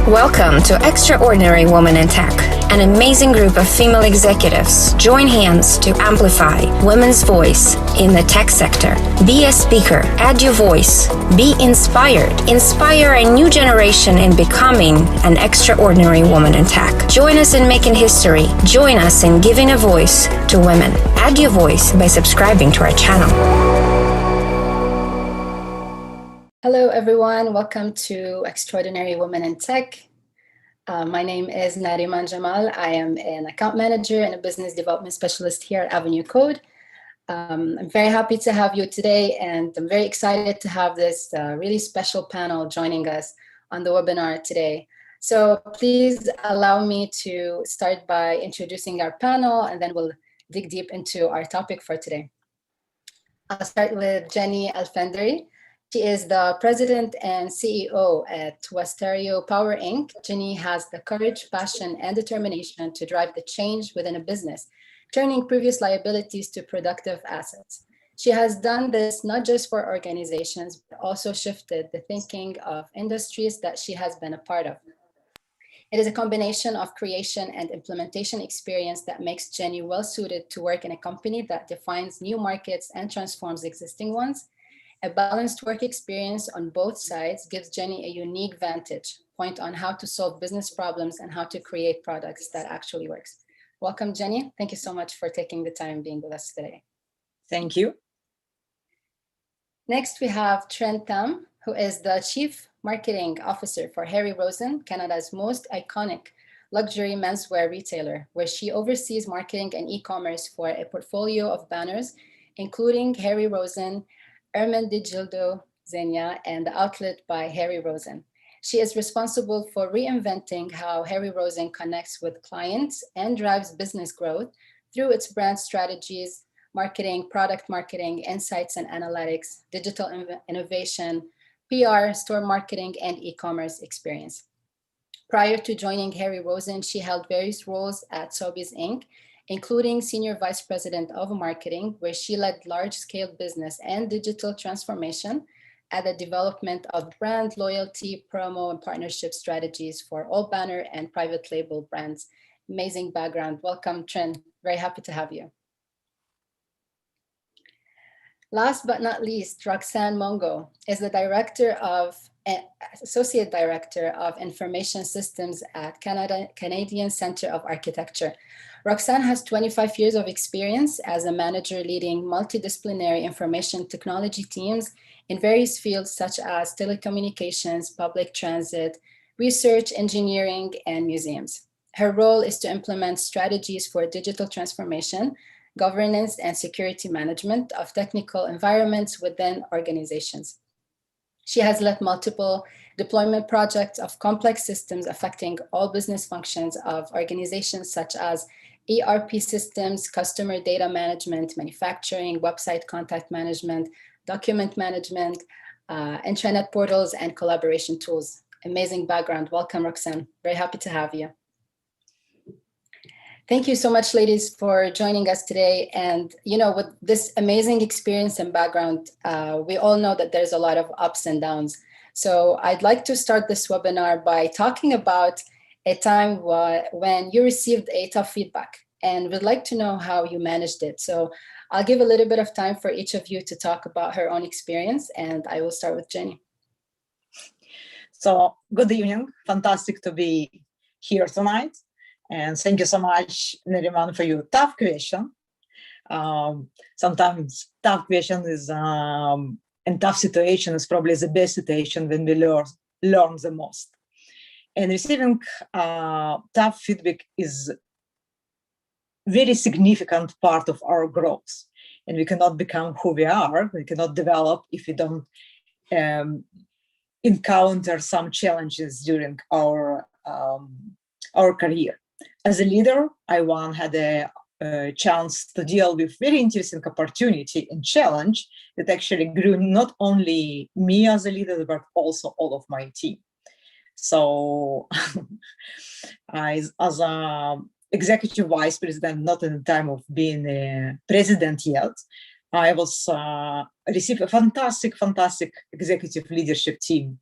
Welcome to Extraordinary Women in Tech, an amazing group of female executives join hands to amplify women's voice in the tech sector. Be a speaker, add your voice, be inspired, inspire a new generation in becoming an extraordinary woman in tech. Join us in making history. Join us in giving a voice to women. Add your voice by subscribing to our channel. Hello, everyone. Welcome to Extraordinary Women in Tech. My name is Nariman Jamal. I am an account manager and a business development specialist here at Avenue Code. I'm very happy to have you today, and I'm very excited to have this really special panel joining us on the webinar today. So please allow me to start by introducing our panel, and then we'll dig deep into our topic for today. I'll start with Jenny Alfendary. She is the president and CEO at Westario Power Inc. Jenny has the courage, passion, and determination to drive the change within a business, turning previous liabilities to productive assets. She has done this not just for organizations, but also shifted the thinking of industries that she has been a part of. It is a combination of creation and implementation experience that makes Jenny well-suited to work in a company that defines new markets and transforms existing ones. A balanced work experience on both sides gives Jenny a unique vantage point on how to solve business problems and how to create products that actually works. Welcome, Jenny. Thank you so much for taking the time being with us today. Thank you. Next, we have Trent Tam, who is the Chief Marketing Officer for Harry Rosen, Canada's most iconic luxury menswear retailer, where she oversees marketing and e-commerce for a portfolio of banners, including Harry Rosen, Ermenegildo Zegna, and the outlet by Harry Rosen. She is responsible for reinventing how Harry Rosen connects with clients and drives business growth through its brand strategies, marketing, product marketing, insights and analytics, digital innovation, PR, store marketing, and e-commerce experience. Prior to joining Harry Rosen, she held various roles at Sobeys Inc., including Senior Vice President of Marketing, where she led large-scale business and digital transformation at the development of brand loyalty, promo, and partnership strategies for all banner and private label brands. Amazing background. Welcome, Trent. Very happy to have you. Last but not least, Roxanne Mungo is the Associate Director of Information Systems at Canadian Centre of Architecture. Roxanne has 25 years of experience as a manager leading multidisciplinary information technology teams in various fields such as telecommunications, public transit, research, engineering, and museums. Her role is to implement strategies for digital transformation, governance, and security management of technical environments within organizations. She has led multiple deployment projects of complex systems affecting all business functions of organizations such as ERP systems, customer data management, manufacturing, website contact management, document management, intranet portals, and collaboration tools. Amazing background. Welcome, Roxanne. Very happy to have you. Thank you so much, ladies, for joining us today. And, you know, with this amazing experience and background, we all know that there's a lot of ups and downs. So I'd like to start this webinar by talking about a time when you received a tough feedback, and we'd like to know how you managed it. So I'll give a little bit of time for each of you to talk about her own experience, and I will start with Jenny. So good evening. Fantastic to be here tonight. And thank you so much, Nariman, for your tough question. Sometimes tough question is, and tough situation is probably the best situation when we learn the most. And receiving tough feedback is very significant part of our growth. And we cannot become who we are. We cannot develop if we don't encounter some challenges during our career. As a leader, I once had a chance to deal with very interesting opportunity and challenge that actually grew not only me as a leader, but also all of my team. So as a executive vice president, not in the time of being a president yet, I was received a fantastic executive leadership team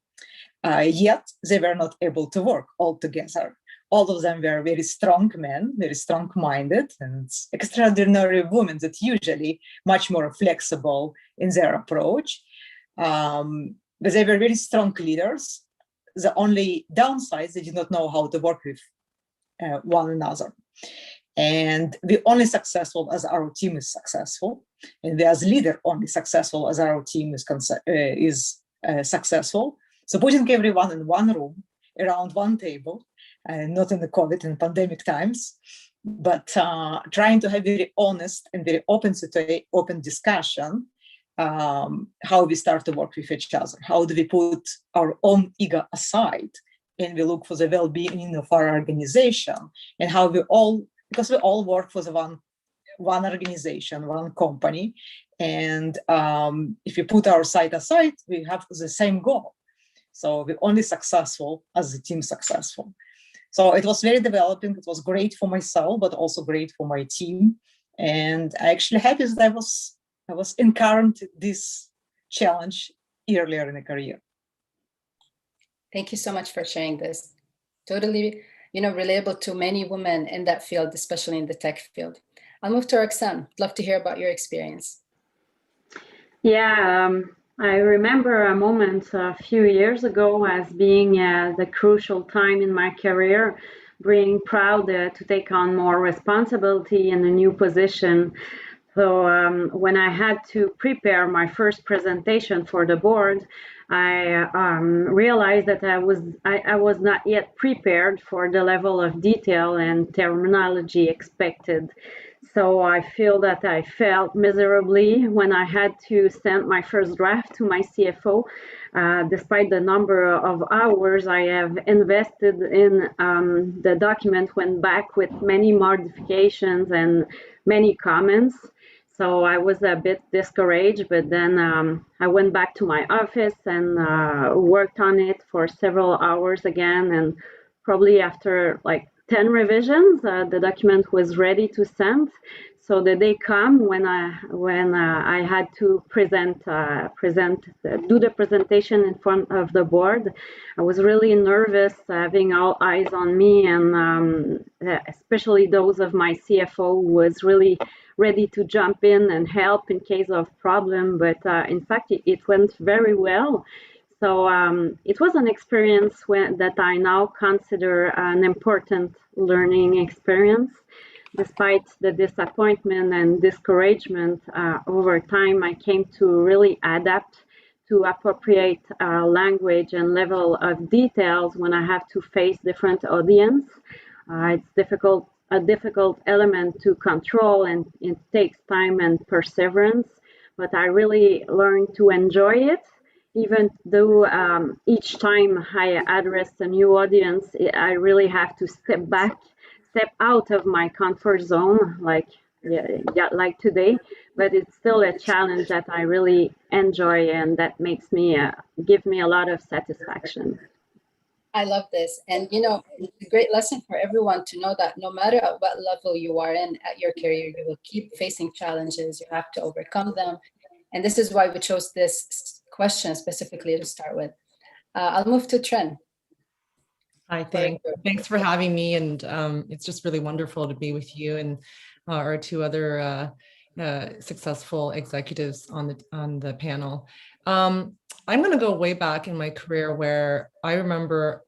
yet they were not able to work all together. All of them were very strong men, very strong-minded, and extraordinary women that usually much more flexible in their approach. But they were very strong leaders. The only downside, they did not know how to work with one another. And we only successful as our team is successful, and we as leader only successful as our team is successful. So putting everyone in one room around one table, not in the COVID and pandemic times, but trying to have very honest and very open discussion, how we start to work with each other. How do we put our own ego aside and we look for the well-being of our organization, and how we all, because we all work for the one organization, one company, and if we put our side aside, we have the same goal. So we're only successful as the team successful. So it was very developing. It was great for myself, but also great for my team. And I actually happy that I was encountered this challenge earlier in the career. Thank you so much for sharing this. Totally, relatable to many women in that field, especially in the tech field. I'll move to Roxanne. Love to hear about your experience. Yeah, I remember a moment a few years ago as being the crucial time in my career, being proud to take on more responsibility in a new position. So when I had to prepare my first presentation for the board, I realized that I was not yet prepared for the level of detail and terminology expected. So I feel that I failed miserably when I had to send my first draft to my CFO, despite the number of hours I have invested in the document, went back with many modifications and many comments. So I was a bit discouraged, but then I went back to my office and worked on it for several hours again. And probably after like 10 revisions, the document was ready to send. So the day come when I had to do the presentation in front of the board. I was really nervous, having all eyes on me, and especially those of my CFO, who was really ready to jump in and help in case of problem. But in fact, it went very well. So it was an experience that I now consider an important learning experience. Despite the disappointment and discouragement, over time, I came to really adapt to appropriate language and level of details when I have to face different audience. It's a difficult element to control, and it takes time and perseverance, but I really learned to enjoy it. Even though each time I address a new audience, I really have to step out of my comfort zone, like today. But it's still a challenge that I really enjoy, and that makes me give me a lot of satisfaction. I love this, and it's a great lesson for everyone to know that no matter at what level you are in at your career, you will keep facing challenges. You have to overcome them, and this is why we chose this question specifically to start with. I'll move to Tren. Hi, thanks for having me, and it's just really wonderful to be with you and our two other successful executives on the panel. I'm going to go way back in my career, where I remember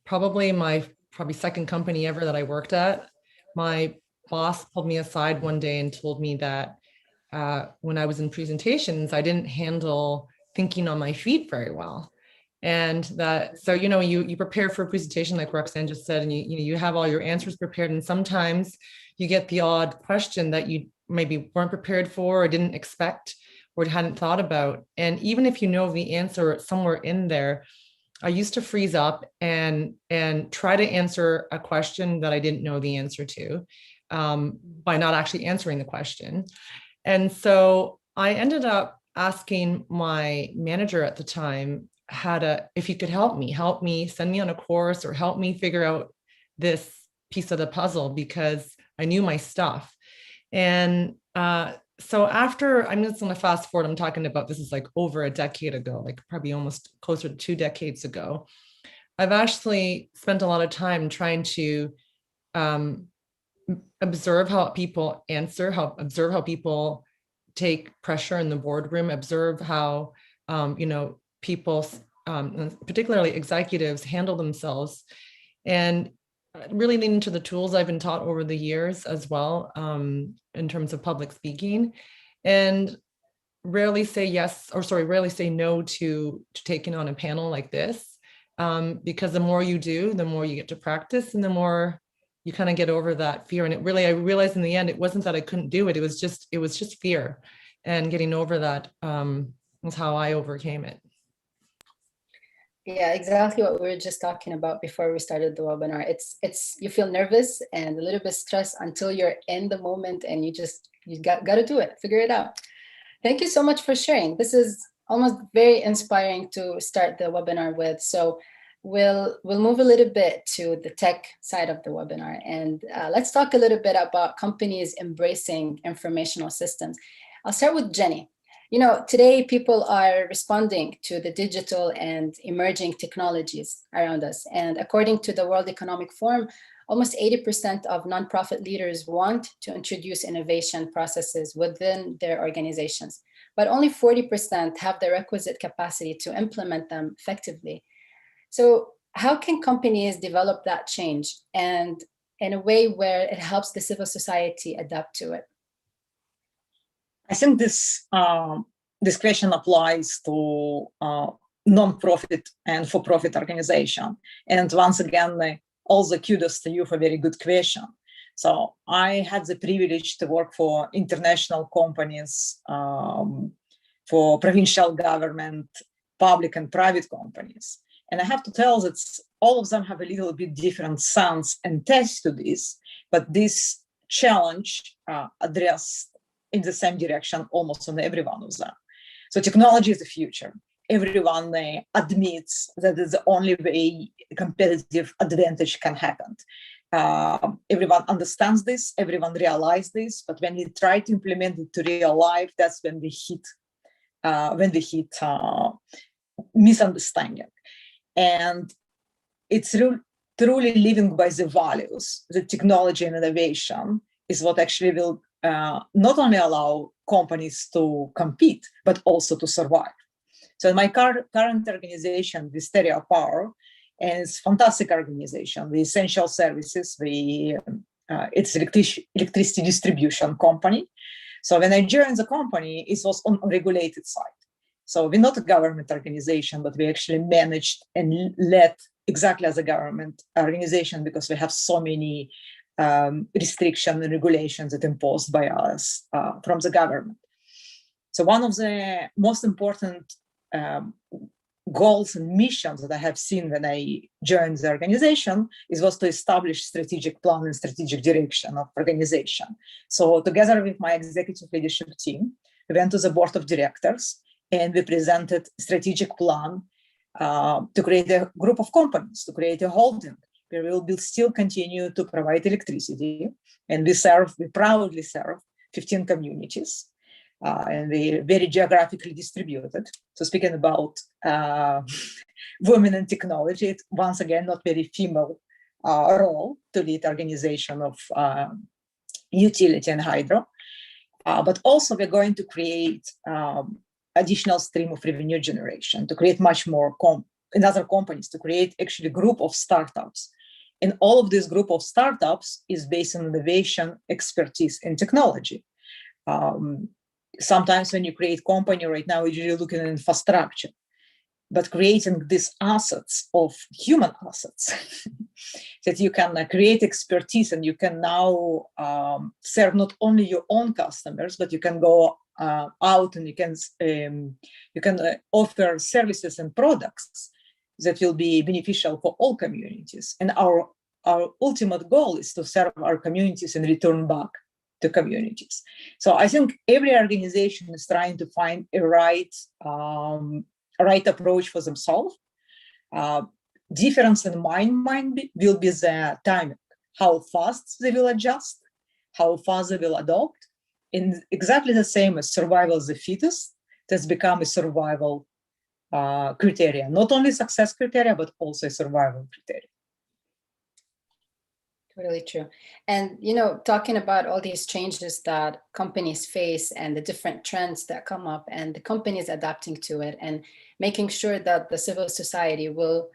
probably my second company ever that I worked at. My boss pulled me aside one day and told me that when I was in presentations, I didn't handle thinking on my feet very well. And that, so, you prepare for a presentation, like Roxanne just said, and you have all your answers prepared. And sometimes you get the odd question that you maybe weren't prepared for or didn't expect or hadn't thought about. And even if you know the answer somewhere in there, I used to freeze up and try to answer a question that I didn't know the answer to by not actually answering the question. And so I ended up asking my manager at the time if he could help me, send me on a course or help me figure out this piece of the puzzle, because I knew my stuff. And so after, I'm just going to fast forward, I'm talking about, this is like over a decade ago, like probably almost closer to 2 decades ago. I've actually spent a lot of time trying to observe how people answer, observe how people take pressure in the boardroom, observe how, people, particularly executives, handle themselves, and really lean into the tools I've been taught over the years as well, in terms of public speaking, and rarely say no to taking on a panel like this, because the more you do, the more you get to practice, and the more you kind of get over that fear. And I realized in the end, it wasn't that I couldn't do it. It was just fear, and getting over that was how I overcame it. Yeah, exactly what we were just talking about before we started the webinar. It's you feel nervous and a little bit stressed until you're in the moment, and you got to do it, figure it out. Thank you so much for sharing. This is almost very inspiring to start the webinar with. So we'll move a little bit to the tech side of the webinar, and let's talk a little bit about companies embracing informational systems. I'll start with Jenny. Today people are responding to the digital and emerging technologies around us. And according to the World Economic Forum, almost 80% of nonprofit leaders want to introduce innovation processes within their organizations, but only 40% have the requisite capacity to implement them effectively. So how can companies develop that change, and in a way where it helps the civil society adapt to it? I think this question applies to non-profit and for-profit organization. And once again, also kudos to you for a very good question. So I had the privilege to work for international companies, for provincial government, public and private companies. And I have to tell that all of them have a little bit different sense and taste to this, but this challenge addressed in the same direction almost on every one of them. So technology is the future. Everyone admits that it's the only way a competitive advantage can happen. Everyone understands this, everyone realizes this, but when we try to implement it to real life, that's when we hit misunderstanding. And it's truly living by the values, the technology and innovation is what actually will not only allow companies to compete, but also to survive. So in my current organization, Wisteria Power, and it's a fantastic organization, the essential services, it's electricity distribution company. So when I joined the company, it was on regulated side. So we're not a government organization, but we actually managed and led exactly as a government organization because we have so many restrictions and regulations that imposed by us from the government. So one of the most important goals and missions that I have seen when I joined the organization was to establish strategic plan and strategic direction of organization. So together with my executive leadership team, we went to the board of directors and we presented strategic plan to create a group of companies, to create a holding where we will still continue to provide electricity. And we proudly serve 15 communities. And they're very geographically distributed. So speaking about women in technology, it's once again not very female role to lead organization of utility and hydro. But also we're going to create additional stream of revenue generation, to create much more in other companies, to create actually a group of startups. And all of this group of startups is based on innovation, expertise, and technology. Sometimes when you create company right now, you're usually looking at infrastructure, but creating these assets of human assets that you can create expertise and you can now serve not only your own customers, but you can go out and you can offer services and products that will be beneficial for all communities. And our ultimate goal is to serve our communities and return back to communities. So I think every organization is trying to find a right approach for themselves. Difference in mind will be the timing, how fast they will adjust, how fast they will adopt, in exactly the same as survival of the fetus, it has become a survival criteria, not only success criteria, but also a survival criteria. Totally true. And, you know, talking about all these changes that companies face and the different trends that come up and the companies adapting to it and making sure that the civil society will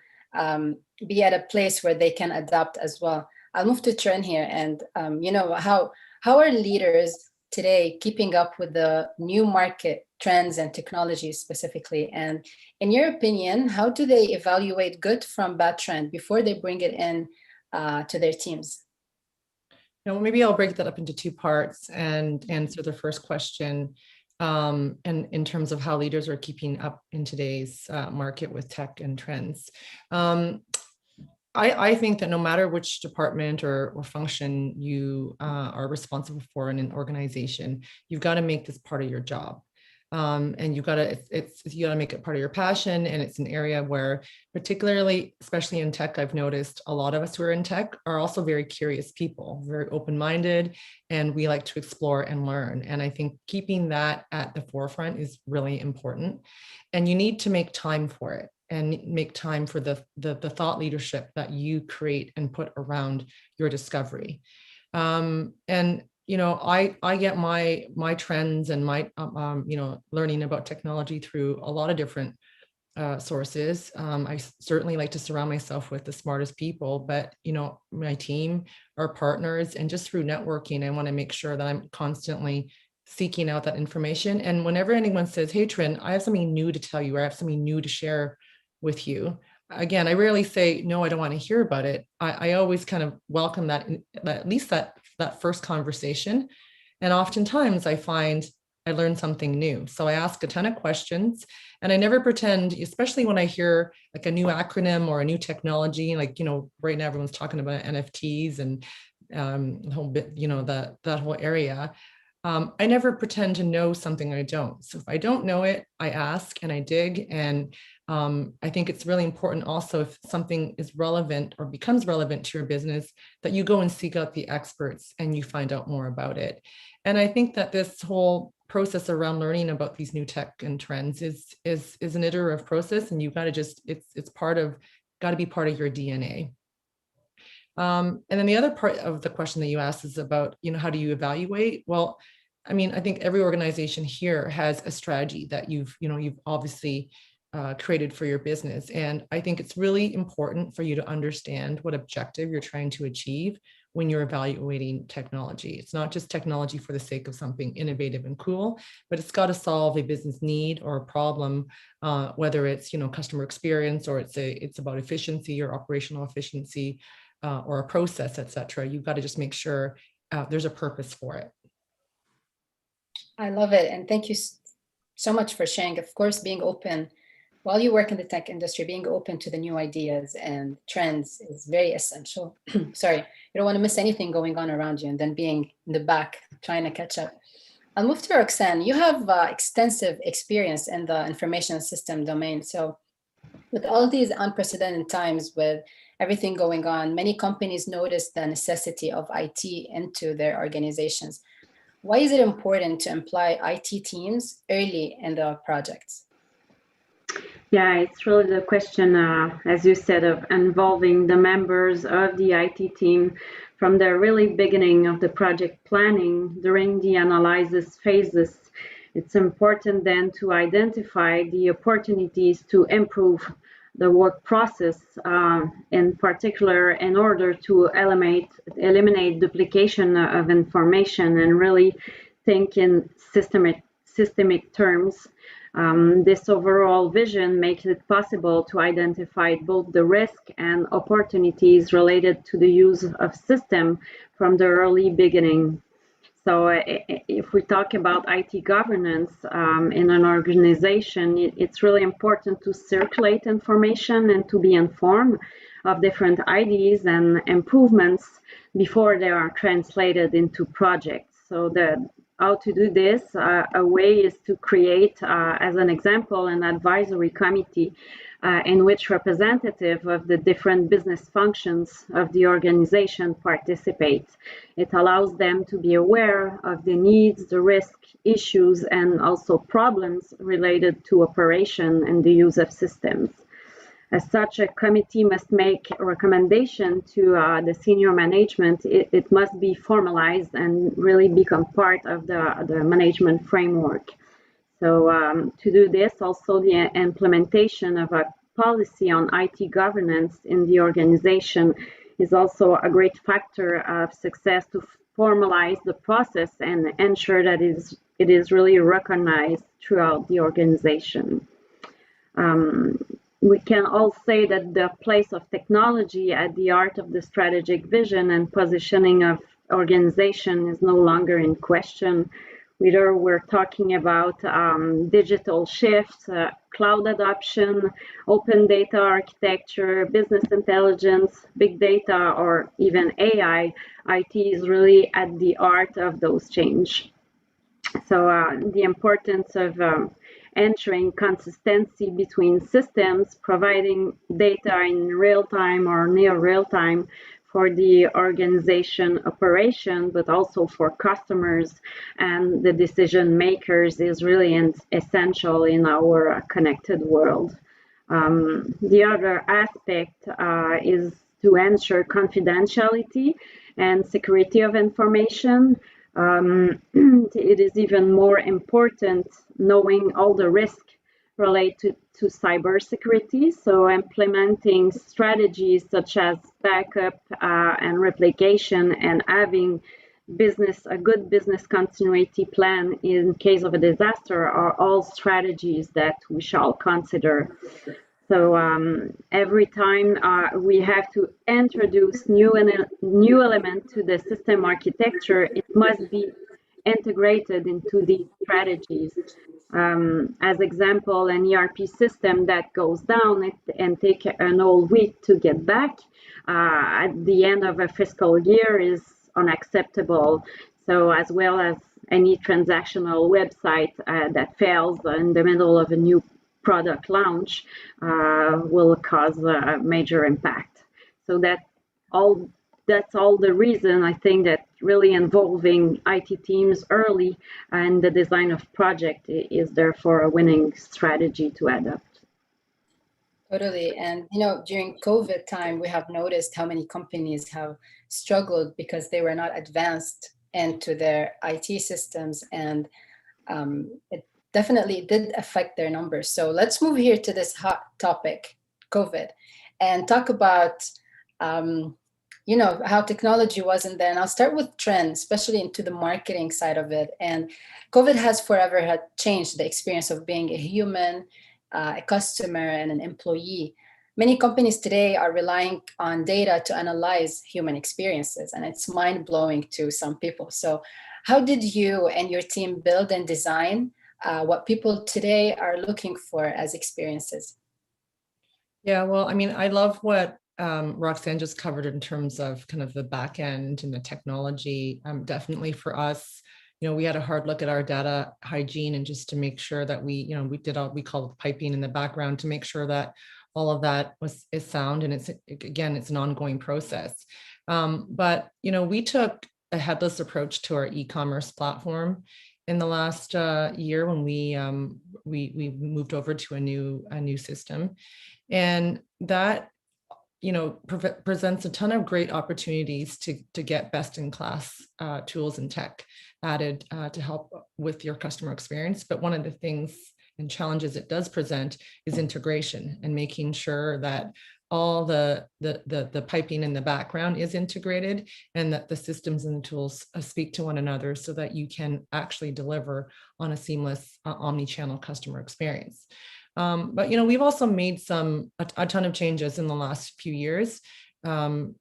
be at a place where they can adapt as well. I'll move to Trent here. And, you know, how are leaders today keeping up with the new market trends and technologies specifically? And in your opinion, how do they evaluate good from bad trend before they bring it in to their teams? Now, maybe I'll break that up into two parts and answer the first question. And in terms of how leaders are keeping up in today's market with tech and trends. I think that no matter which department or function you are responsible for in an organization, you've got to make this part of your job. And you got to make it part of your passion. And it's an area where, particularly, especially in tech, I've noticed a lot of us who are in tech are also very curious people, very open-minded, and we like to explore and learn. And I think keeping that at the forefront is really important. And you need to make time for it and make time for the thought leadership that you create and put around your discovery. And you know, I get my trends and my you know, learning about technology through a lot of different sources. I certainly like to surround myself with the smartest people, but you know, my team, our partners, and just through networking, I want to make sure that I'm constantly seeking out that information. And whenever anyone says, "Hey, Trin, I have something new to tell you," or "I have something new to share with you," again, I rarely say, "No, I don't want to hear about it." I always kind of welcome that, at least that first conversation. And oftentimes I find I learn something new. So I ask a ton of questions, and I never pretend, especially when I hear like a new acronym or a new technology, like, you know, right now everyone's talking about NFTs and the whole bit, you know, that whole area. I never pretend to know something I don't. So if I don't know it, I ask and I dig. And I think it's really important also, if something is relevant or becomes relevant to your business, that you go and seek out the experts and you find out more about it. And I think that this whole process around learning about these new tech and trends is an iterative process, and you've got to just, it's got to be part of your DNA. And then the other part of the question that you asked is about, you know, how do you evaluate? Well, I mean, I think every organization here has a strategy that you've obviously created for your business. And I think it's really important for you to understand what objective you're trying to achieve when you're evaluating technology. It's not just technology for the sake of something innovative and cool, but it's got to solve a business need or a problem, whether it's, you know, customer experience, or it's about efficiency or operational efficiency, or a process, etc. You've got to just make sure there's a purpose for it. I love it. And thank you so much for sharing. Of course, being open while you work in the tech industry, being open to the new ideas and trends is very essential. Sorry, you don't want to miss anything going on around you and then being in the back trying to catch up. I'll move to Roxanne. You have extensive experience in the information system domain. So with all these unprecedented times, with everything going on, many companies notice the necessity of IT into their organizations. Why is it important to employ IT teams early in the projects? Yeah, it's really the question, as you said, of involving the members of the IT team from the really beginning of the project planning during the analysis phases. It's important then to identify the opportunities to improve the work process, in particular, in order to eliminate duplication of information and really think in systemic terms. This overall vision makes it possible to identify both the risk and opportunities related to the use of system from the early beginning. So if we talk about IT governance in an organization, it's really important to circulate information and to be informed of different ideas and improvements before they are translated into projects. So how to do this, a way is to create, as an example, an advisory committee in which representative of the different business functions of the organization participate. It allows them to be aware of the needs, the risk, issues, and also problems related to operation and the use of systems. As such, a committee must make a recommendation to the senior management. It must be formalized and really become part of the management framework. So to do this, also the implementation of a policy on IT governance in the organization is also a great factor of success to formalize the process and ensure that it is really recognized throughout the organization. We can all say that the place of technology at the heart of the strategic vision and positioning of organization is no longer in question. Whether we're talking about digital shift, cloud adoption, open data architecture, business intelligence, big data, or even AI, IT is really at the heart of those change. So the importance of ensuring consistency between systems, providing data in real time or near real time for the organization operation, but also for customers and the decision makers is really essential in our connected world. The other aspect is to ensure confidentiality and security of information. It is even more important knowing all the risks related to cybersecurity. So implementing strategies such as backup and replication and having a good business continuity plan in case of a disaster are all strategies that we shall consider. So every time we have to introduce new element to the system architecture, it must be integrated into these strategies. As example, an ERP system that goes down and take an whole week to get back at the end of a fiscal year is unacceptable. So as well as any transactional website that fails in the middle of a new product launch will cause a major impact. So that's all the reason I think that really involving IT teams early and the design of project is therefore a winning strategy to adopt. Totally. And, you know, during COVID time, we have noticed how many companies have struggled because they were not advanced into their IT systems, and it definitely did affect their numbers. So let's move here to this hot topic, COVID, and talk about, you know, how technology wasn't there. And I'll start with trends, especially into the marketing side of it. And COVID has forever had changed the experience of being a human, a customer, and an employee. Many companies today are relying on data to analyze human experiences, and it's mind-blowing to some people. So how did you and your team build and design what people today are looking for as experiences? Yeah, well, I mean, I love what Roxanne just covered in terms of kind of the back end and the technology. Definitely for us, you know, we had a hard look at our data hygiene and just to make sure that we did all we call piping in the background to make sure that all of that is sound. And it's an ongoing process. But, you know, we took a headless approach to our e-commerce platform in the last year when we moved over to a new system, and that, you know, presents a ton of great opportunities to get best-in-class tools and tech added to help with your customer experience. But one of the things and challenges it does present is integration and making sure that all the piping in the background is integrated and that the systems and the tools speak to one another so that you can actually deliver on a seamless omni-channel customer experience. But, you know, we've also made a ton of changes in the last few years. And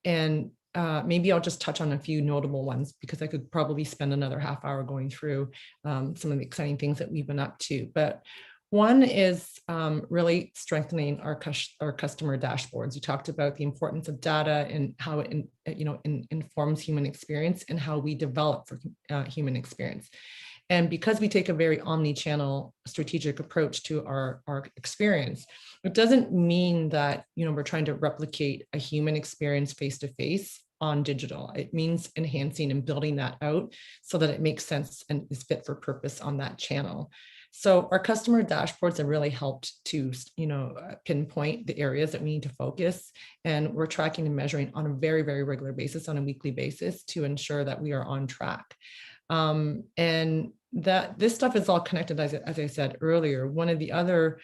maybe I'll just touch on a few notable ones because I could probably spend another half hour going through some of the exciting things that we've been up to. But One is really strengthening our customer dashboards. You talked about the importance of data and how it informs human experience and how we develop for human experience. And because we take a very omni-channel strategic approach to our experience, it doesn't mean that we're trying to replicate a human experience face-to-face on digital. It means enhancing and building that out so that it makes sense and is fit for purpose on that channel. So our customer dashboards have really helped to, pinpoint the areas that we need to focus. And we're tracking and measuring on a very, very regular basis, on a weekly basis, to ensure that we are on track. And that this stuff is all connected, as I said earlier. One of the other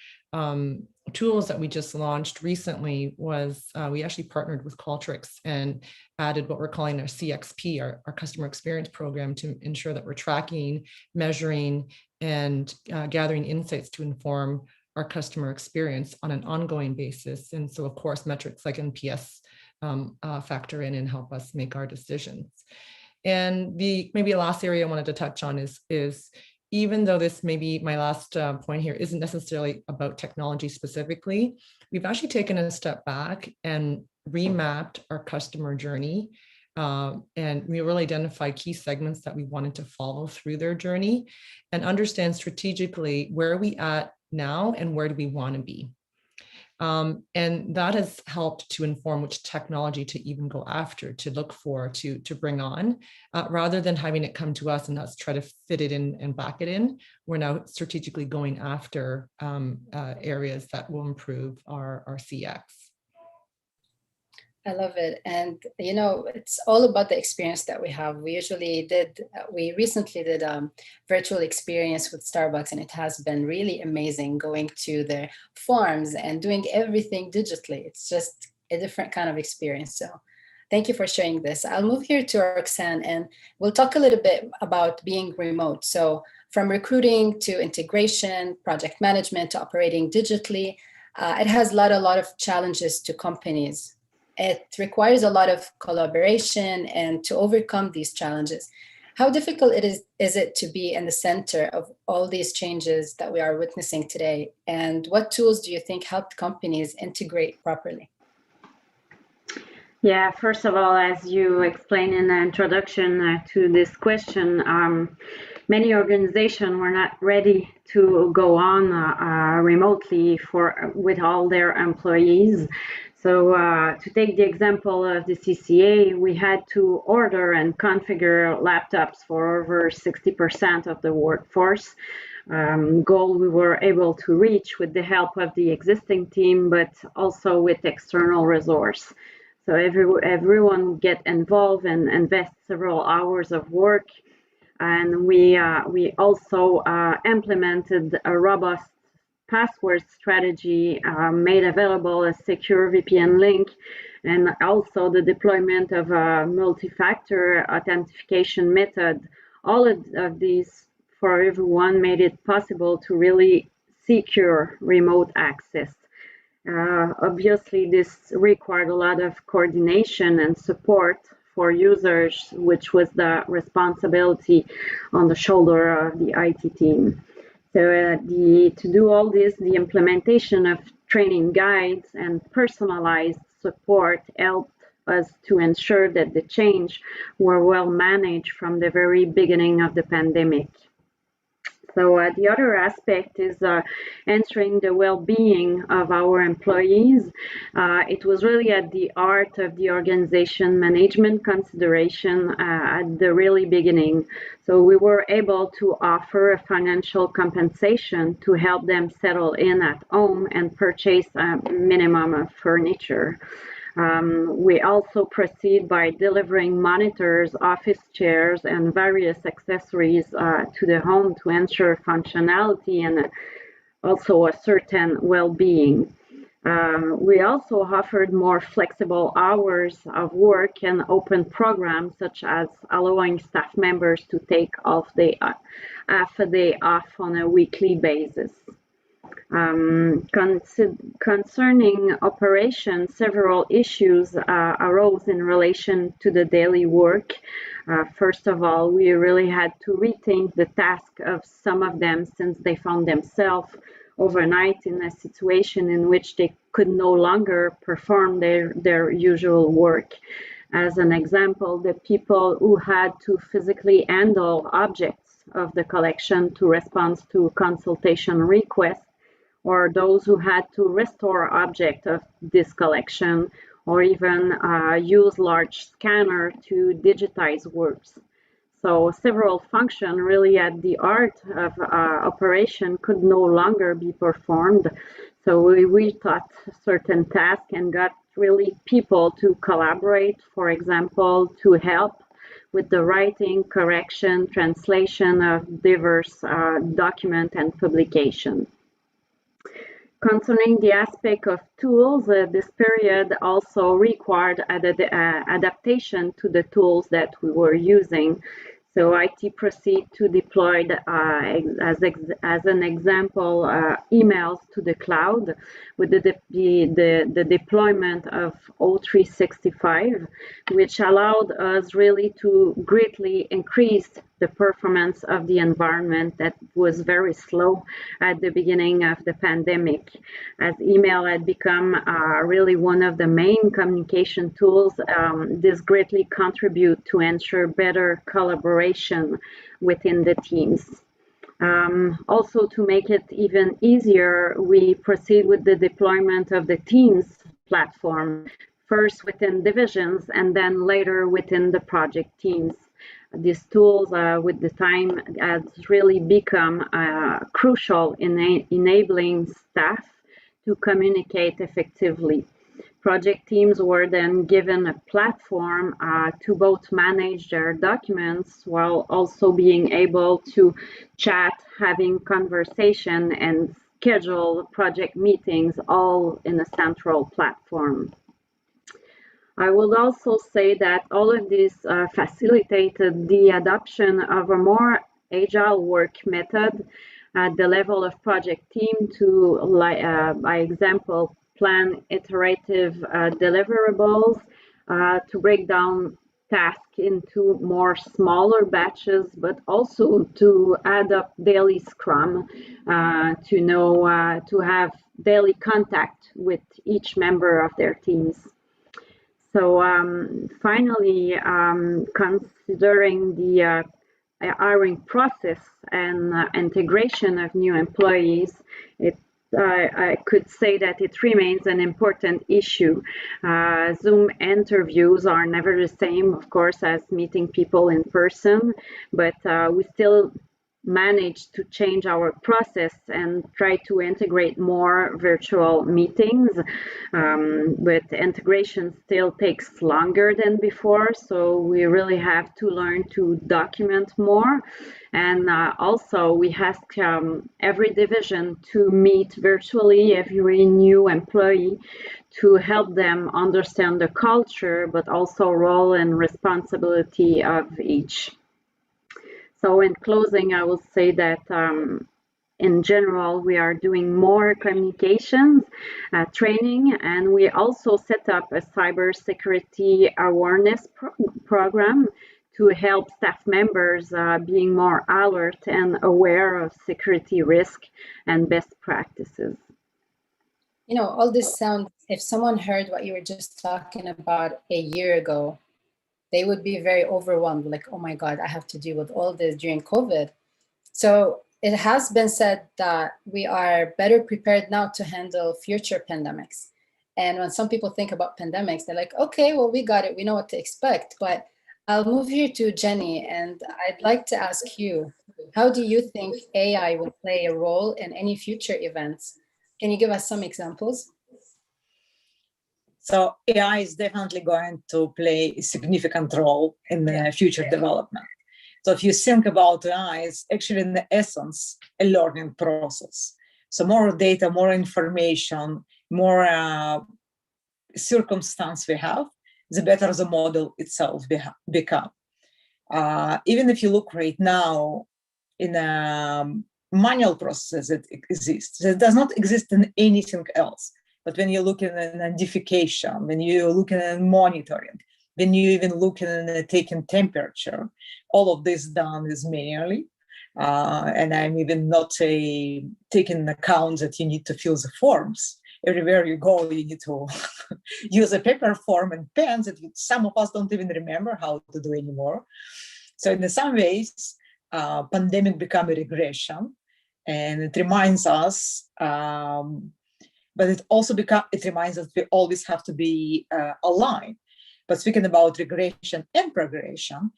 tools that we just launched recently was we actually partnered with Qualtrics and added what we're calling our CXP, our customer experience program, to ensure that we're tracking, measuring, and gathering insights to inform our customer experience on an ongoing basis. And so, of course, metrics like NPS factor in and help us make our decisions. And the maybe last area I wanted to touch on is even though this may be my last point here isn't necessarily about technology specifically, we've actually taken a step back and remapped our customer journey. And we really identified key segments that we wanted to follow through their journey and understand strategically where are we at now and where do we want to be. And that has helped to inform which technology to even go after, to look for, to bring on, rather than having it come to us and us try to fit it in and back it in. We're now strategically going after areas that will improve our CX. I love it. And, it's all about the experience that we have. We recently did a virtual experience with Starbucks, and it has been really amazing going to their farms and doing everything digitally. It's just a different kind of experience. So thank you for sharing this. I'll move here to Roxanne, and we'll talk a little bit about being remote. So from recruiting to integration, project management to operating digitally, it has a lot of challenges to companies. It requires a lot of collaboration and to overcome these challenges. How difficult is it to be in the center of all these changes that we are witnessing today? And what tools do you think helped companies integrate properly? Yeah, first of all, as you explained in the introduction to this question, many organizations were not ready to go on remotely with all their employees. So to take the example of the CCA, we had to order and configure laptops for over 60% of the workforce. Goal we were able to reach with the help of the existing team, but also with external resource. So everyone get involved and invest several hours of work. And we also implemented a robust password strategy, made available a secure VPN link, and also the deployment of a multi-factor authentication method. All of these for everyone made it possible to really secure remote access. Obviously, this required a lot of coordination and support for users, which was the responsibility on the shoulder of the IT team. So to do all this, the implementation of training guides and personalized support helped us to ensure that the change were well managed from the very beginning of the pandemic. So the other aspect is ensuring the well-being of our employees. It was really at the heart of the organization management consideration at the really beginning. So we were able to offer a financial compensation to help them settle in at home and purchase a minimum of furniture. We also proceed by delivering monitors, office chairs, and various accessories to the home to ensure functionality and also a certain well-being. We also offered more flexible hours of work and open programs, such as allowing staff members to take half a day off on a weekly basis. Concerning operations, several issues arose in relation to the daily work. First of all, we really had to rethink the task of some of them since they found themselves overnight in a situation in which they could no longer perform their usual work. As an example, the people who had to physically handle objects of the collection to respond to consultation requests, or those who had to restore objects of this collection, or even use large scanner to digitize works. So several functions really at the heart of operation could no longer be performed. So we taught certain tasks and got really people to collaborate, for example, to help with the writing, correction, translation of diverse documents and publication. Concerning the aspect of tools, this period also required adaptation to the tools that we were using. So IT proceed to deploy, as an example, emails to the cloud with the deployment of O365, which allowed us really to greatly increase the performance of the environment that was very slow at the beginning of the pandemic. As email had become really one of the main communication tools, this greatly contribute to ensure better collaboration within the teams. Also, to make it even easier, we proceed with the deployment of the Teams platform, first within divisions and then later within the project teams. These tools, with the time, has really become crucial in enabling staff to communicate effectively. Project teams were then given a platform to both manage their documents while also being able to chat, having conversation, and schedule project meetings all in a central platform. I would also say that all of this facilitated the adoption of a more agile work method at the level of project team to, by example, plan iterative deliverables, to break down tasks into more smaller batches, but also to add up daily scrum, to have daily contact with each member of their teams. So finally, considering the hiring process and integration of new employees, I could say that it remains an important issue. Zoom interviews are never the same, of course, as meeting people in person, but we still managed to change our process and try to integrate more virtual meetings, but integration still takes longer than before, so we really have to learn to document more. And also we ask every division to meet virtually every new employee to help them understand the culture, but also role and responsibility of each. So in closing, I will say that in general, we are doing more communications, training, and we also set up a cybersecurity awareness program to help staff members being more alert and aware of security risk and best practices. You know, all this sounds, if someone heard what you were just talking about a year ago, they would be very overwhelmed, like, oh my God, I have to deal with all this during COVID. So it has been said that we are better prepared now to handle future pandemics. And when some people think about pandemics, they're like, okay, well, we got it. We know what to expect. But I'll move here to Jenny, and I'd like to ask you, how do you think AI will play a role in any future events? Can you give us some examples? So AI is definitely going to play a significant role in the future development. So if you think about AI, it's actually in the essence a learning process. So more data, more information, more circumstance we have, the better the model itself become. Even if you look right now in manual processes that exist, it does not exist in anything else. But when you're looking at identification, when you're looking at monitoring, when you even looking at taking temperature, all of this done is manually. And I'm even not taking into account that you need to fill the forms. Everywhere you go, you need to use a paper form and pens that some of us don't even remember how to do anymore. So in some ways, pandemic become a regression, and it reminds us, but it also reminds us we always have to be aligned. But speaking about regression and progression,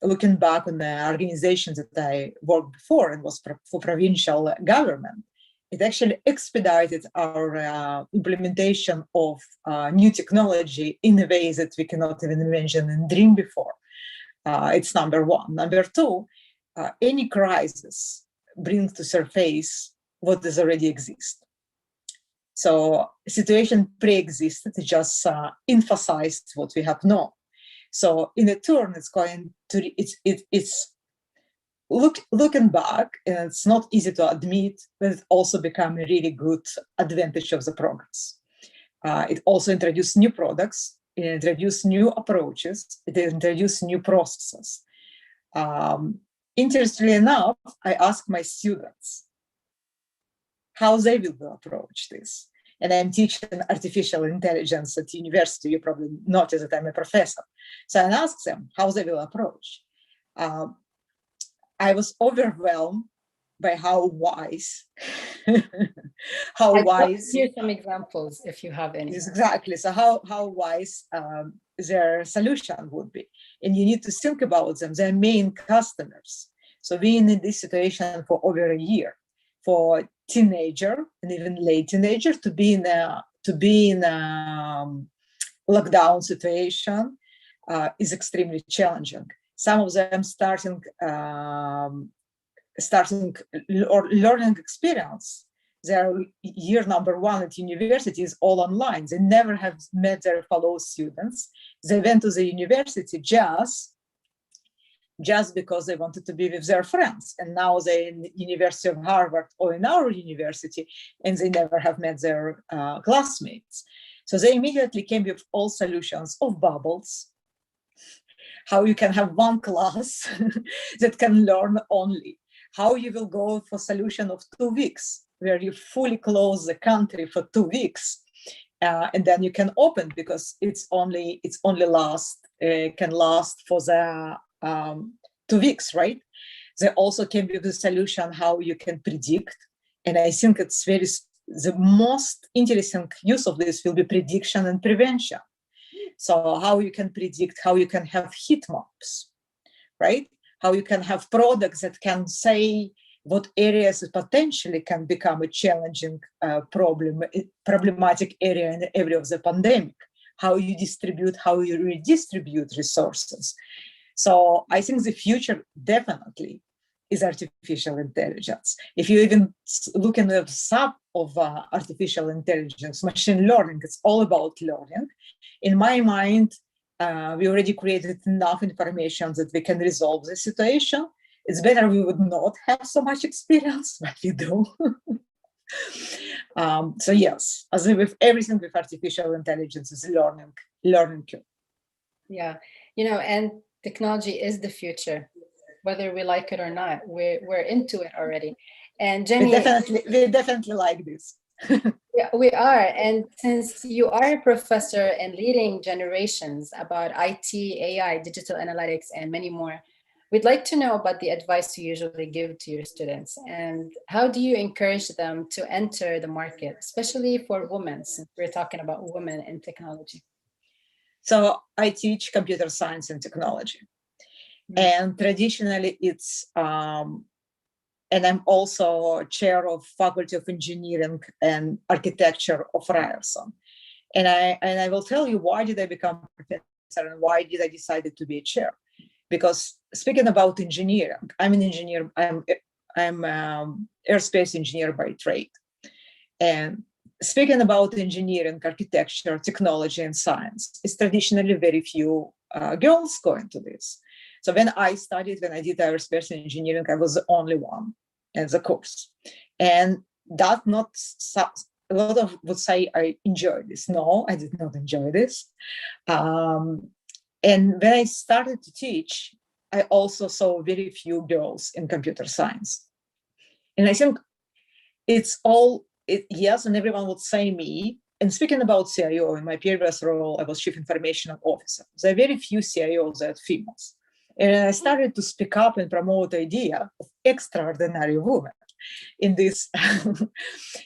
looking back on the organizations that I worked before and was for provincial government, it actually expedited our implementation of new technology in a way that we cannot even imagine and dream before. It's number one. Number two, any crisis brings to surface what does already exist. So situation pre-existed, just emphasized what we have known. So in a turn, it's going to, it's looking back, and it's not easy to admit, but it also become a really good advantage of the progress. It also introduced new products, it introduced new approaches, it introduced new processes. Interestingly enough, I ask my students how they will approach this. And I'm teaching artificial intelligence at university. You probably noticed that I'm a professor. So I ask them how they will approach. I was overwhelmed by how wise, Here's some examples if you have any. Exactly. So how wise their solution would be. And you need to think about them, their main customers. So being in this situation for over a year, for teenager and even late teenager to be in a lockdown situation is extremely challenging. Some of them starting or learning experience. Their year number one at university is all online. They never have met their fellow students. They went to the university just because they wanted to be with their friends. And now they're in the University of Harvard or in our university, and they never have met their classmates. So they immediately came with all solutions of bubbles, how you can have one class that can learn only, how you will go for solution of 2 weeks, where you fully close the country for 2 weeks. And then you can open because it's only can last for the 2 weeks, right? They also came with a solution how you can predict, and I think it's the most interesting use of this will be prediction and prevention. So how you can predict, how you can have heat maps, right? How you can have products that can say what areas potentially can become a challenging problematic area in the area of the pandemic, how you distribute, how you redistribute resources. So I think the future definitely is artificial intelligence. If you even look in the sub of artificial intelligence, machine learning, it's all about learning. In my mind, we already created enough information that we can resolve the situation. It's better we would not have so much experience, but we do. So yes, as with everything with artificial intelligence is learning curve. Yeah, and technology is the future, whether we like it or not. We're into it already. And Jenny, we definitely like this. Yeah, we are. And since you are a professor and leading generations about IT, AI, digital analytics, and many more, we'd like to know about the advice you usually give to your students, and how do you encourage them to enter the market, especially for women, since we're talking about women in technology. So I teach computer science and technology. And traditionally it's, and I'm also chair of Faculty of Engineering and Architecture of Ryerson. And I will tell you why did I become a professor and why did I decide to be a chair? Because speaking about engineering, I'm an engineer, I'm aerospace engineer by trade. And speaking about engineering, architecture, technology, and science, it's traditionally very few girls go into this. So when I did aerospace engineering, I was the only one in the course. And that not a lot of would say I enjoyed this. No, I did not enjoy this. And when I started to teach, I also saw very few girls in computer science. And I think it's all, yes, and everyone would say me. And speaking about CIO, in my previous role, I was Chief Information Officer. There are very few CIOs that are females. And I started to speak up and promote the idea of extraordinary women in this,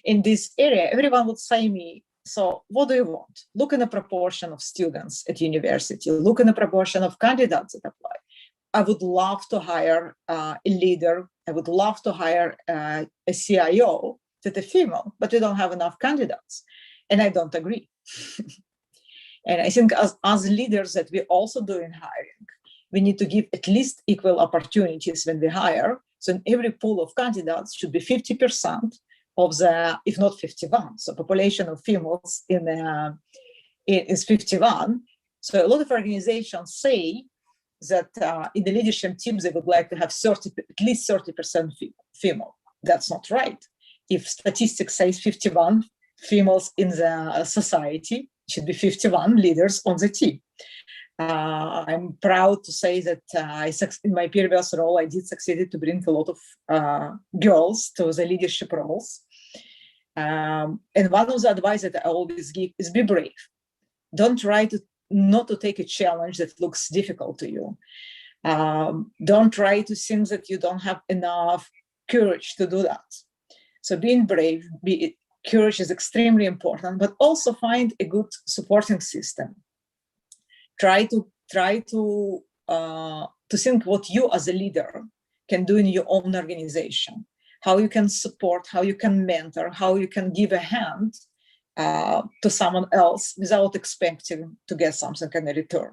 in this area. Everyone would say me, so what do you want? Look in the proportion of students at university, look in the proportion of candidates that apply. I would love to hire a leader. I would love to hire a CIO that is female, but we don't have enough candidates. And I don't agree. And I think as leaders that we also do in hiring, we need to give at least equal opportunities when we hire. So in every pool of candidates should be 50% of the, if not 51. So population of females is 51. So a lot of organizations say that in the leadership teams, they would like to have at least 30% female. That's not right. If statistics says 51 females in the society, it should be 51 leaders on the team. I'm proud to say that in my previous role, I did succeed to bring a lot of girls to the leadership roles. And one of the advice that I always give is be brave. Don't try not to take a challenge that looks difficult to you. Don't try to think that you don't have enough courage to do that. So being brave, courage is extremely important, but also find a good supporting system. Try to think what you as a leader can do in your own organization, how you can support, how you can mentor, how you can give a hand to someone else without expecting to get something in return.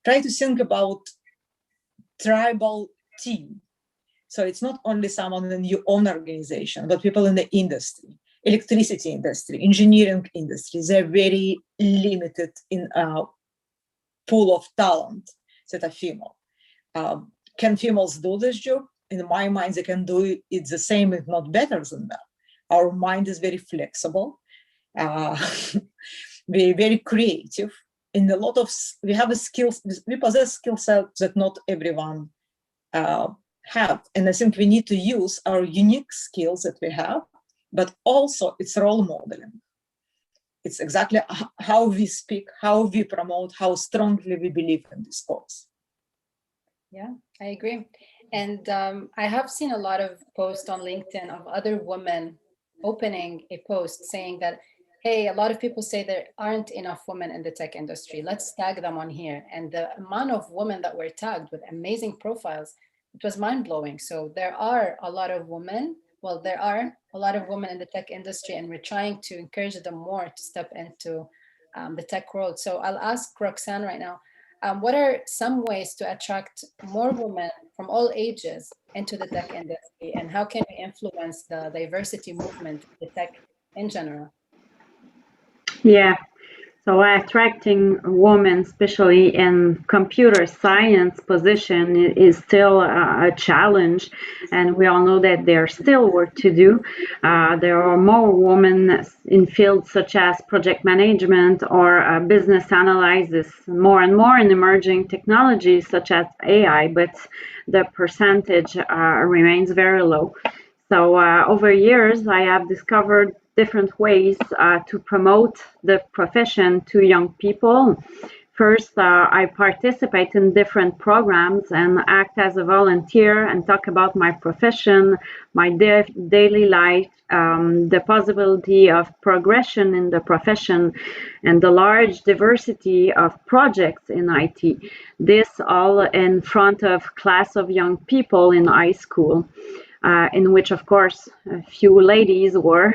Try to think about tribal team. So it's not only someone in your own organization, but people in the industry, electricity industry, engineering industry. They're very limited in pool of talent that are female. Can females do this job? In my mind, they can do it the same, if not better than them. Our mind is very flexible. We're very creative. In a lot of, we have skills, we possess skill sets that not everyone have. And I think we need to use our unique skills that we have, but also it's role modeling. It's exactly how we speak, how we promote, how strongly we believe in this cause. Yeah, I agree. And I have seen a lot of posts on LinkedIn of other women opening a post saying that, hey, a lot of people say there aren't enough women in the tech industry. Let's tag them on here. And the amount of women that were tagged with amazing profiles, it was mind-blowing. So there are a lot of women. Well, there are a lot of women in the tech industry, and we're trying to encourage them more to step into the tech world. So I'll ask Roxanne right now, what are some ways to attract more women from all ages into the tech industry, and how can we influence the diversity movement in the tech in general? Yeah, so attracting women, especially in computer science position, is still a challenge, and we all know that there's still work to do. There are more women in fields such as project management or business analysis, more and more in emerging technologies such as AI, but the percentage remains very low. So over years, I have discovered different ways to promote the profession to young people. First, I participate in different programs and act as a volunteer and talk about my profession, my daily life, the possibility of progression in the profession, and the large diversity of projects in IT. This all in front of class of young people in high school, in which, of course, a few ladies were.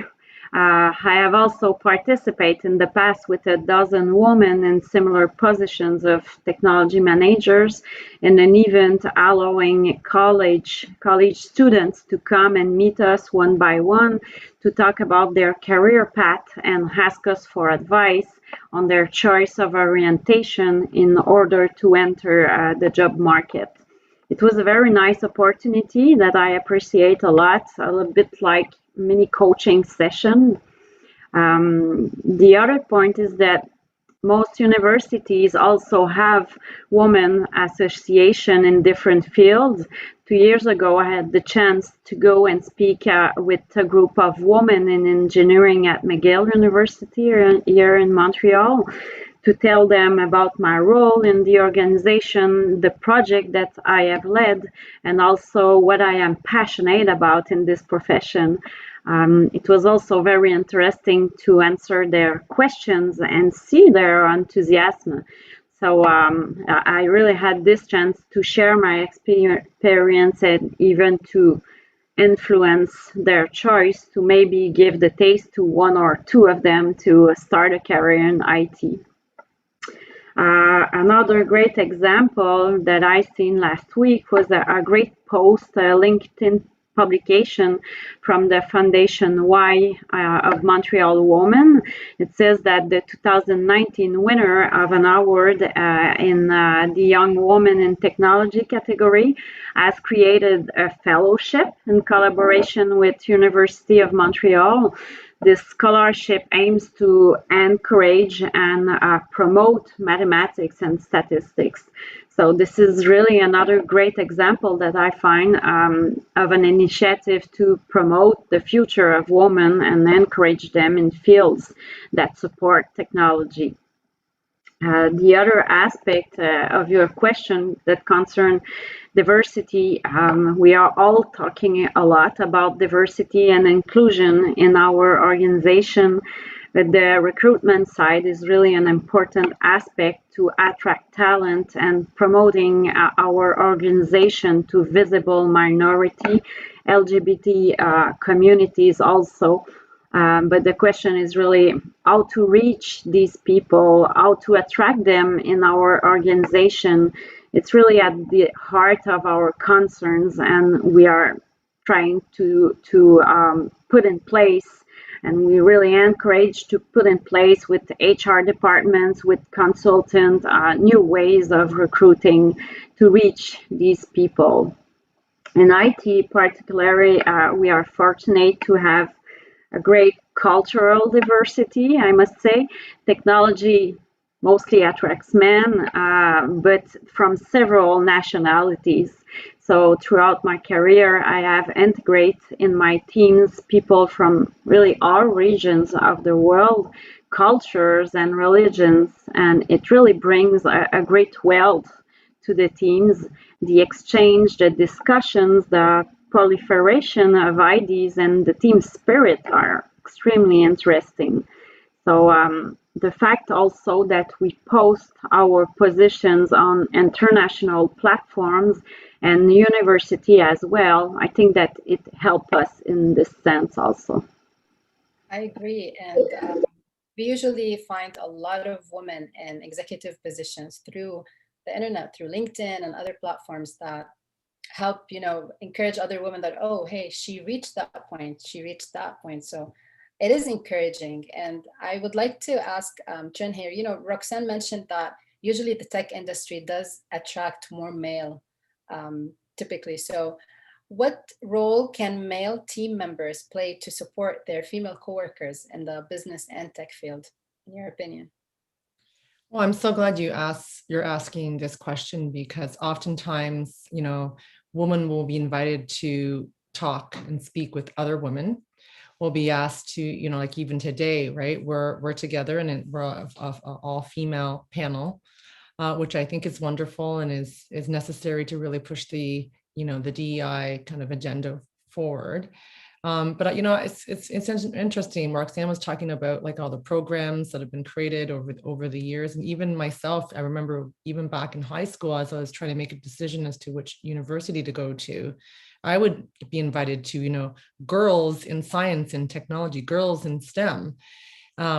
I have also participated in the past with a dozen women in similar positions of technology managers in an event allowing college students to come and meet us one by one to talk about their career path and ask us for advice on their choice of orientation in order to enter the job market. It was a very nice opportunity that I appreciate a lot, a little bit like mini coaching session. The other point is that most universities also have women association in different fields. 2 years ago, I had the chance to go and speak with a group of women in engineering at McGill University here in Montreal, to tell them about my role in the organization, the project that I have led, and also what I am passionate about in this profession. It was also very interesting to answer their questions and see their enthusiasm. So I really had this chance to share my experience and even to influence their choice to maybe give the taste to one or two of them to start a career in IT. Another great example that I seen last week was a great post, a LinkedIn publication from the Foundation Y of Montreal Women. It says that the 2019 winner of an award in the Young Woman in Technology category has created a fellowship in collaboration with University of Montreal. This scholarship aims to encourage and promote mathematics and statistics. So this is really another great example that I find of an initiative to promote the future of women and encourage them in fields that support technology. The other aspect of your question that concern diversity, we are all talking a lot about diversity and inclusion in our organization, but the recruitment side is really an important aspect to attract talent and promoting our organization to visible minority, LGBT communities also. But the question is really how to reach these people, how to attract them in our organization. It's really at the heart of our concerns, and we are trying to put in place, and we really encourage to put in place with HR departments, with consultants, new ways of recruiting to reach these people. In IT particularly, we are fortunate to have a great cultural diversity, I must say. Technology mostly attracts men, but from several nationalities. So throughout my career, I have integrated in my teams people from really all regions of the world, cultures and religions, and it really brings a great wealth to the teams. The exchange, the discussions, the proliferation of ideas and the team spirit are extremely interesting. So the fact also that we post our positions on international platforms and university as well, I think that it helps us in this sense also. I agree. And we usually find a lot of women in executive positions through the internet, through LinkedIn and other platforms that help, encourage other women that, oh, hey, she reached that point, she reached that point. So it is encouraging. And I would like to ask Jen here, Roxanne mentioned that usually the tech industry does attract more male typically. So what role can male team members play to support their female coworkers in the business and tech field, in your opinion? Well, I'm so glad you're asking this question, because oftentimes, women will be invited to talk and speak with other women. We'll be asked to, like even today, right? We're together and we're an all female panel, which I think is wonderful and is necessary to really push the DEI kind of agenda forward. But it's interesting. Roxanne was talking about like all the programs that have been created over the years, and even myself, I remember even back in high school, as I was trying to make a decision as to which university to go to, I would be invited to girls in science and technology, girls in STEM,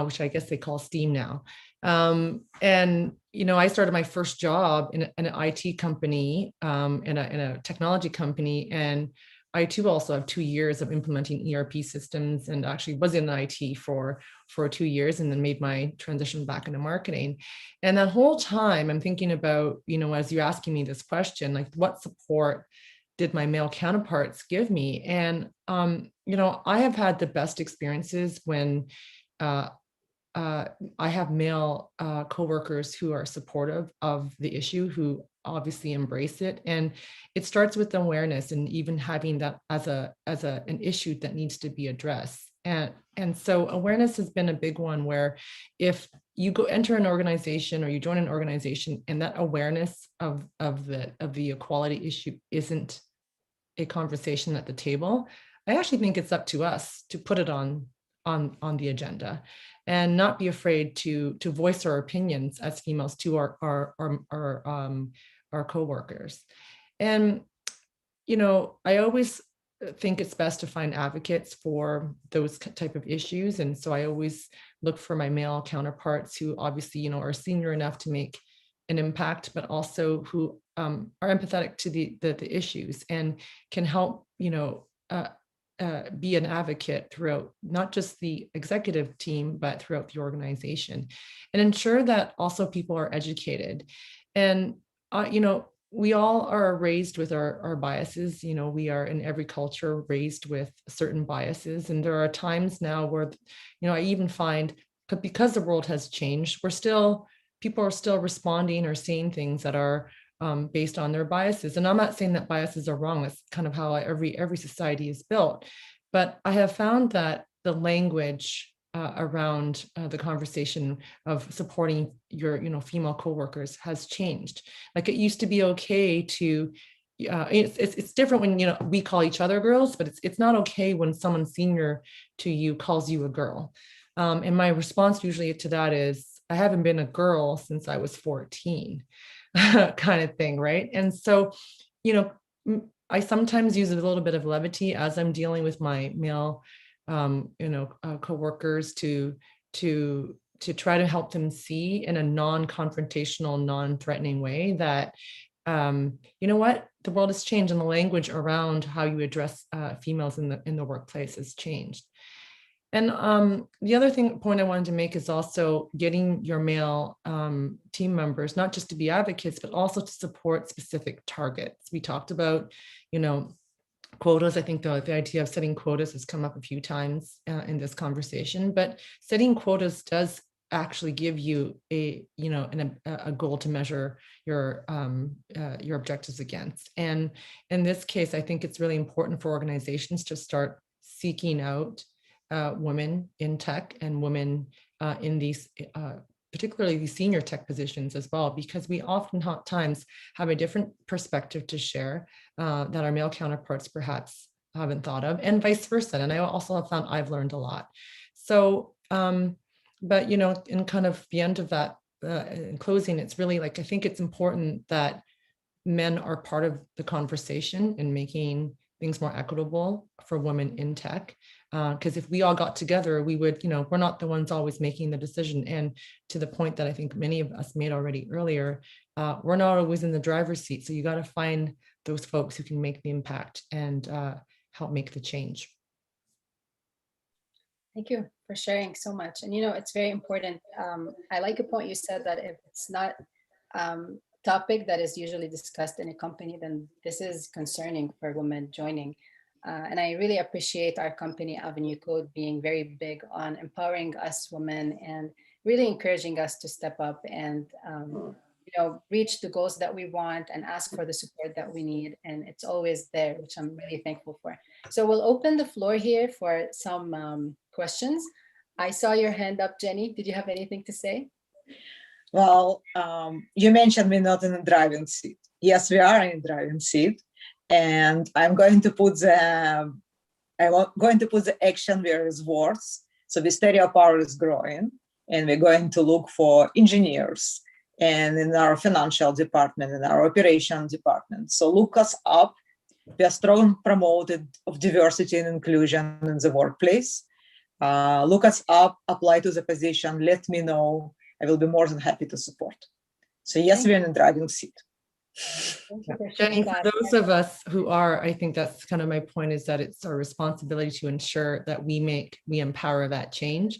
which I guess they call STEAM now. And I started my first job in an IT company, in a technology company, and I too also have 2 years of implementing ERP systems, and actually was in IT for 2 years, and then made my transition back into marketing. And that whole time I'm thinking about, as you're asking me this question, like what support did my male counterparts give me? And, I have had the best experiences when I have male coworkers who are supportive of the issue, who obviously embrace it, and it starts with awareness and even having that as an issue that needs to be addressed. And so awareness has been a big one, where if you enter an organization or you join an organization and that awareness of the equality issue isn't a conversation at the table, I actually think it's up to us to put it on the agenda, and not be afraid to voice our opinions as females to our coworkers. And I always think it's best to find advocates for those type of issues, and so I always look for my male counterparts who obviously are senior enough to make an impact, but also who are empathetic to the issues and can help be an advocate throughout not just the executive team, but throughout the organization, and ensure that also people are educated. And we all are raised with our biases. We are in every culture raised with certain biases, and there are times now where I even find, because the world has changed, people are still responding or saying things that are based on their biases. And I'm not saying that biases are wrong. That's kind of how every society is built. But I have found that the language around the conversation of supporting your female coworkers has changed. Like, it used to be okay to it's different when we call each other girls, but it's not okay when someone senior to you calls you a girl. And my response usually to that is, I haven't been a girl since I was 14. Kind of thing, right? And so, I sometimes use a little bit of levity as I'm dealing with my male, coworkers to try to help them see in a non-confrontational, non-threatening way that, what, the world has changed, and the language around how you address females in the workplace has changed. And the other point I wanted to make is also getting your male team members, not just to be advocates, but also to support specific targets. We talked about, quotas. I think the idea of setting quotas has come up a few times in this conversation, but setting quotas does actually give you a goal to measure your objectives against. And in this case, I think it's really important for organizations to start seeking out women in tech and women in these, particularly these senior tech positions as well, because we oftentimes have a different perspective to share that our male counterparts perhaps haven't thought of, and vice versa. And I also have found I've learned a lot. So, but in kind of the end of that, in closing, it's really like, I think it's important that men are part of the conversation in making things more equitable for women in tech. Because if we all got together, we would, we're not the ones always making the decision. And to the point that I think many of us made already earlier, we're not always in the driver's seat. So you got to find those folks who can make the impact and help make the change. Thank you for sharing so much. And it's very important. I like a point you said, that if it's not topic that is usually discussed in a company, then this is concerning for women joining. And I really appreciate our company, Avenue Code, being very big on empowering us women and really encouraging us to step up and reach the goals that we want and ask for the support that we need. And it's always there, which I'm really thankful for. So we'll open the floor here for some questions. I saw your hand up, Jenny. Did you have anything to say? Well, you mentioned we're not in the driving seat. Yes, we are in the driving seat. And I'm going to put the action where is words. So the stereo power is growing, and we're going to look for engineers and in our financial department, in our operation department. So look us up. We are strong promoted of diversity and inclusion in the workplace. Look us up, apply to the position, let me know. I will be more than happy to support. So yes, we're in the driving seat. Jenny, for those of us who are, I think that's kind of my point, is that it's our responsibility to ensure that we empower that change.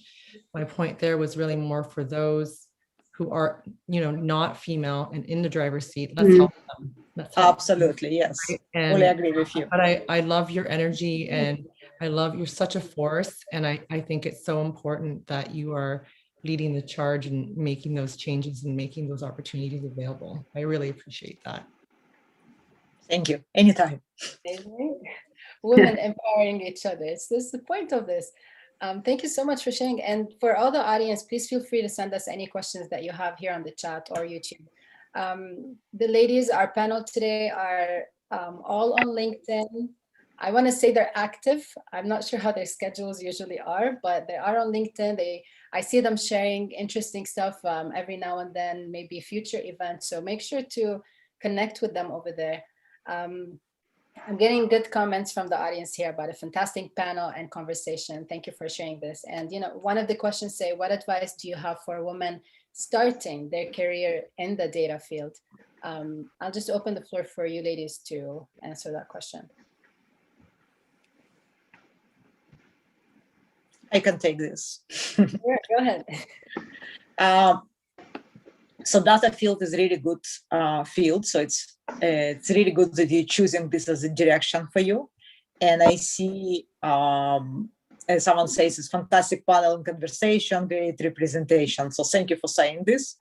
My point there was really more for those who are, not female and in the driver's seat. Let's help them. Absolutely, yes. Right? And fully agree with you. But I love your energy, and you're such a force. And I think it's so important that you are leading the charge and making those changes and making those opportunities available. I really appreciate that. Thank you. Anytime. Women empowering each other. This is the point of this. Thank you so much for sharing. And for all the audience, please feel free to send us any questions that you have here on the chat or YouTube. The ladies, our panel today are all on LinkedIn. I want to say they're active. I'm not sure how their schedules usually are, but they are on LinkedIn. I see them sharing interesting stuff every now and then, maybe future events. So make sure to connect with them over there. I'm getting good comments from the audience here about a fantastic panel and conversation. Thank you for sharing this. And one of the questions say, what advice do you have for women starting their career in the data field? I'll just open the floor for you ladies to answer that question. I can take this. Sure, go ahead. So data field is really good field. So it's really good that you're choosing this as a direction for you. And I see, as someone says, it's fantastic panel and conversation, great representation. So thank you for saying this.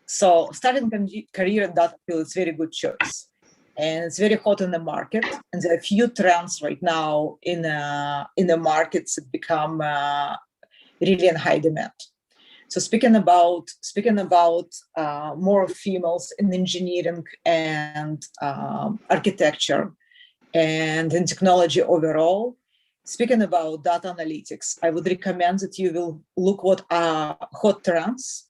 So starting career in data field is very good choice. And it's very hot in the market. And there are a few trends right now in the markets that become really in high demand. So speaking about more females in engineering and architecture and in technology overall, speaking about data analytics, I would recommend that you will look what are hot trends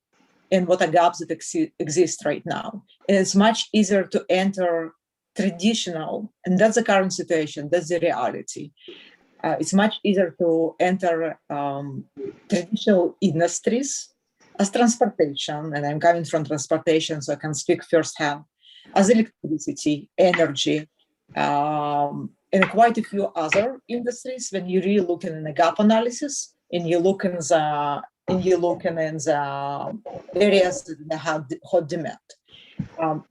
and what are gaps that exist right now. And it's much easier to enter traditional, and that's the current situation, that's the reality. It's much easier to enter traditional industries as transportation, and I'm coming from transportation, so I can speak firsthand, as electricity, energy, and quite a few other industries. When you really look in the gap analysis and you look in the areas that have hot demand.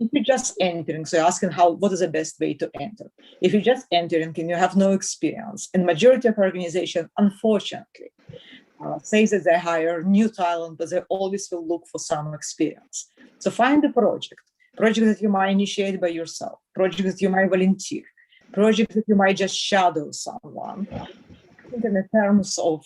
If you're just entering, so you're asking what is the best way to enter? If you're just entering and you have no experience, and majority of organizations, unfortunately, say that they hire new talent, but they always will look for some experience. So find a project that you might initiate by yourself, project that you might volunteer, project that you might just shadow someone. I think in terms of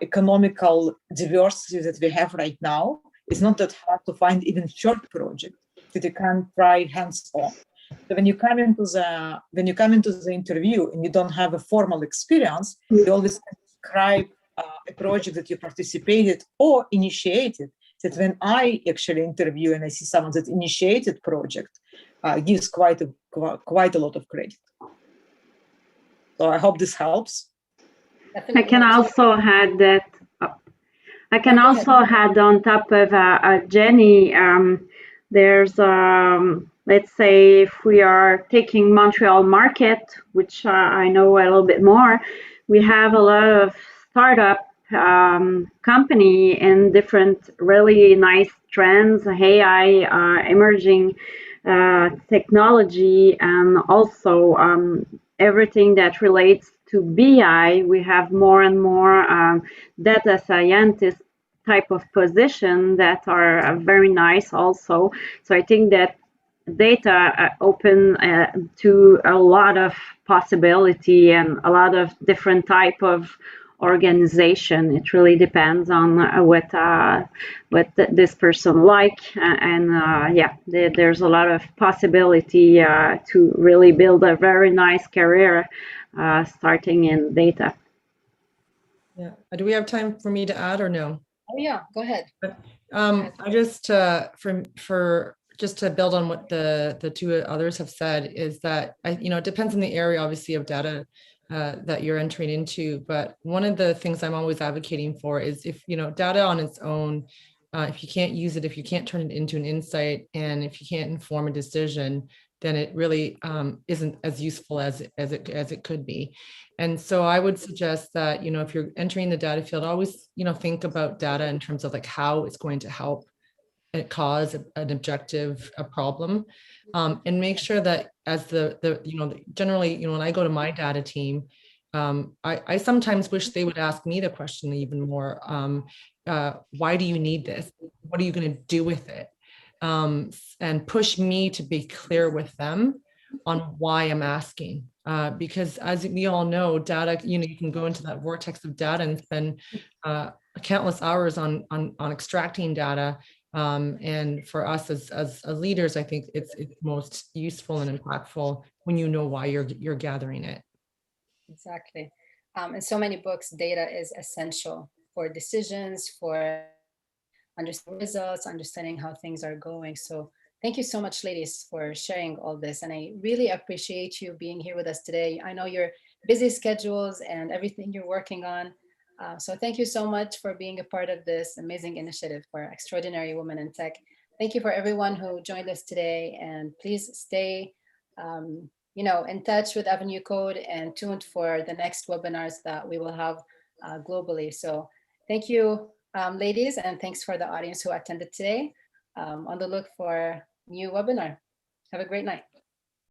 economical diversity that we have right now, it's not that hard to find even short project that you can try hands-on. So when you come into the interview and you don't have a formal experience, you always describe a project that you participated or initiated. That when I actually interview and I see someone that initiated project, gives quite a lot of credit. So I hope this helps. I can also add that. I can also add on top of Jenny. There's, let's say, if we are taking Montreal market, which I know a little bit more, we have a lot of startup company and different really nice trends, AI, emerging technology, and also everything that relates to BI. We have more and more data scientists type of position that are very nice also. So I think that data open to a lot of possibility and a lot of different type of organization. It really depends on what this person like, and yeah, there's a lot of possibility to really build a very nice career starting in data. Yeah. Do we have time for me to add or no? Oh yeah, go ahead. I just just to build on what the two others have said is that it depends on the area, obviously, of data that you're entering into. But one of the things I'm always advocating for is if data on its own, if you can't use it, if you can't turn it into an insight, and if you can't inform a decision, then it really isn't as useful as it could be. And so I would suggest that, if you're entering the data field, always, think about data in terms of like how it's going to help cause an objective, a problem, and make sure that as generally, when I go to my data team, I sometimes wish they would ask me the question even more. Why do you need this? What are you going to do with it? And push me to be clear with them on why I'm asking. Because as we all know, data, you can go into that vortex of data and spend countless hours on extracting data. And for us as leaders, I think it's most useful and impactful when you know why you're gathering it. Exactly. In so many books, data is essential for decisions, for understanding results, understanding how things are going. So thank you so much, ladies, for sharing all this. And I really appreciate you being here with us today. I know your busy schedules and everything you're working on. So thank you so much for being a part of this amazing initiative for Extraordinary Women in Tech. Thank you for everyone who joined us today. And please stay in touch with Avenue Code and tuned for the next webinars that we will have globally. So thank you, ladies, and thanks for the audience who attended today. On the look for new webinar. Have a great night.